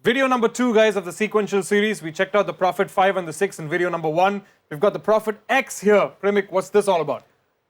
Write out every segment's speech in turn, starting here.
Video number 2, guys, of the sequential series. We checked out the Prophet 5 and the 6 in video number 1. We've got the Prophet X here. Premik, what's this all about?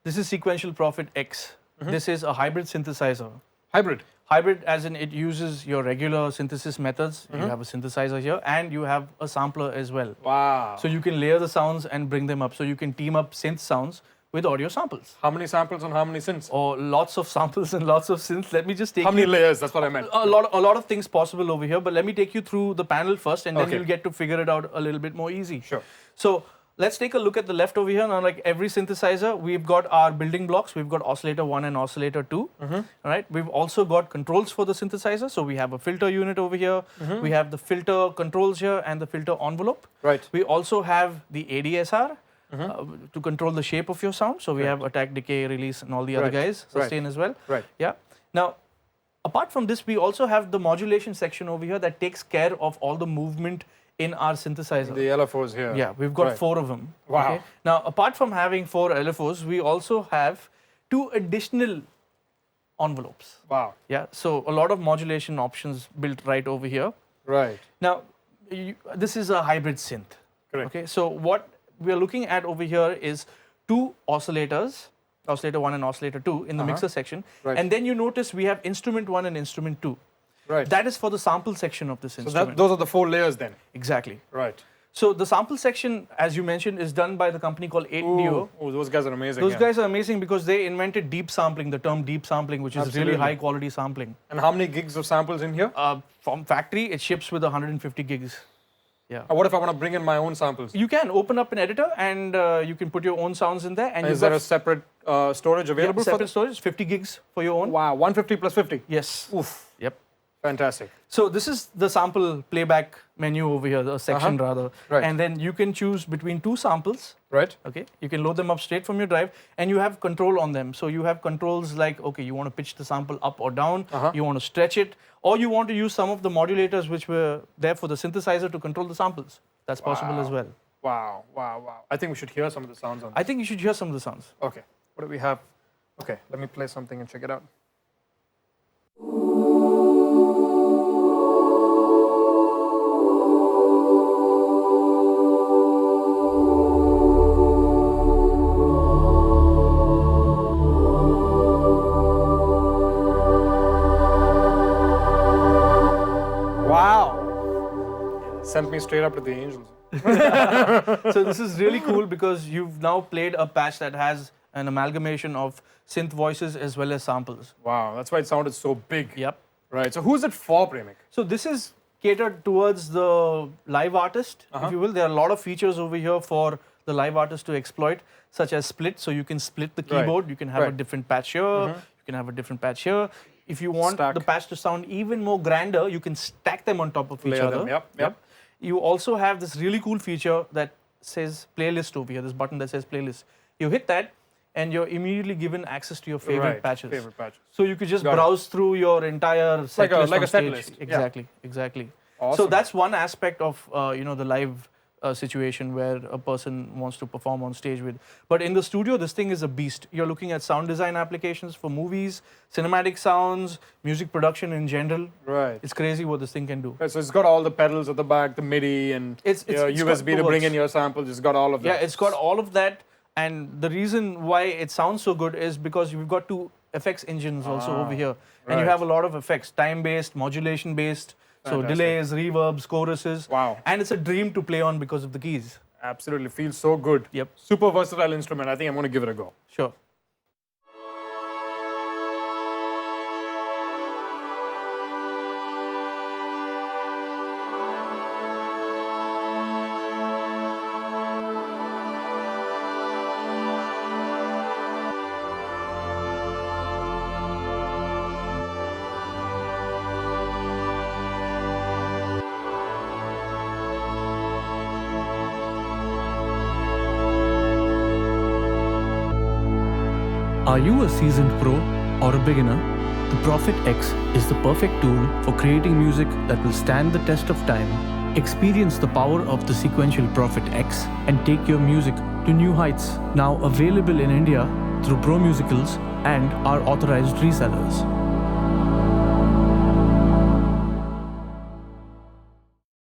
This is Sequential Prophet X. This is a hybrid synthesizer. Hybrid? Hybrid as in it uses your regular synthesis methods. You have a synthesizer here and you have a sampler as well. Wow. So you can layer the sounds and bring them up. So you can team up synth sounds with audio samples. How many samples and how many synths? Or lots of samples and lots of synths. Let me just take How many layers? That's what I meant. a lot of things possible over here, but let me take you through the panel first and then Okay. you'll get to figure it out a little bit more easy. Sure. So let's take a look at the left over here. Now, like every synthesizer, we've got our building blocks. We've got oscillator 1 and oscillator 2. All right. We've also got controls for the synthesizer. So we have a filter unit over here. We have the filter controls here and the filter envelope. Right. We also have the ADSR. To control the shape of your sound. So we have attack, decay, release, and all the other guys, sustain as well. Right. Yeah. Now, apart from this, we also have the modulation section over here that takes care of all the movement in our synthesizer. The LFOs here. Yeah, we've got Right. 4 of them. Wow. Okay? Now, apart from having 4 LFOs, we also have 2 additional envelopes. Wow. Yeah. So a lot of modulation options built right over here. Right. Now, this is a hybrid synth. Correct. Okay. So what we are looking at over here is 2 oscillators, oscillator 1 and oscillator 2 in the mixer section. Right. And then you notice we have instrument 1 and instrument 2. Right. That is for the sample section of this So instrument. those are the 4 layers then. Exactly. Right. So the sample section, as you mentioned, is done by the company called 8DO. Oh, those guys are amazing. Those yeah. guys are amazing because they invented deep sampling, the term deep sampling, which is Absolutely. really high quality sampling. And how many gigs of samples in here? From factory, it ships with 150 gigs. Yeah. What if I want to bring in my own samples? You can open up an editor and you can put your own sounds in there. And Is there a separate storage available for separate this? storage, 50 gigs for your own. Wow, 150 plus 50. Yes. Oof. Yep. Fantastic. So this is the sample playback menu over here, the section rather. Right. And then you can choose between 2 samples. Right. Okay. You can load them up straight from your drive and you have control on them. So you have controls like, okay, you want to pitch the sample up or down, you want to stretch it, or you want to use some of the modulators which were there for the synthesizer to control the samples. That's possible as well. Wow, wow, wow. I think we should hear some of the sounds on this. I think you should hear some of the sounds. Okay. What do we have? Okay, let me play something and check it out. Wow. Sent me straight up to the angels. So this is really cool because you've now played a patch that has an amalgamation of synth voices as well as samples. Wow, that's why it sounded so big. Yep. Right. So who's it for, Premik? So this is catered towards the live artist, if you will. There are a lot of features over here for the live artist to exploit, such as split. So you can split the keyboard. You can have a different patch here. You can have a different patch here. If you want the patch to sound even more grander, you can stack them on top of each other. Yep. You also have this really cool feature that says playlist over here, this button that says playlist. You hit that and you're immediately given access to your favorite patches. Favorite patches. So you could just browse through your entire set list like on a set stage. list. Exactly, exactly. Awesome. So that's one aspect of the live situation where a person wants to perform on stage with. But in the studio, this thing is a beast. You're looking at sound design applications for movies, cinematic sounds, music production in general. Right. It's crazy what this thing can do. Okay, so it's got all the pedals at the back, the MIDI, and It's USB got to bring the in your samples. It's got all of that. Yeah, it's got all of that. And the reason why it sounds so good is because you've got 2 effects engines also over here. And you have a lot of effects, time-based, modulation-based. So delays, reverbs, choruses. Wow. And it's a dream to play on because of the keys. Absolutely. Feels so good. Yep. Super versatile instrument. I think I'm going to give it a go. Sure. Are you a seasoned pro or a beginner? The Prophet X is the perfect tool for creating music that will stand the test of time. Experience the power of the Sequential Prophet X and take your music to new heights. Now available in India through ProMusicals and our authorized resellers.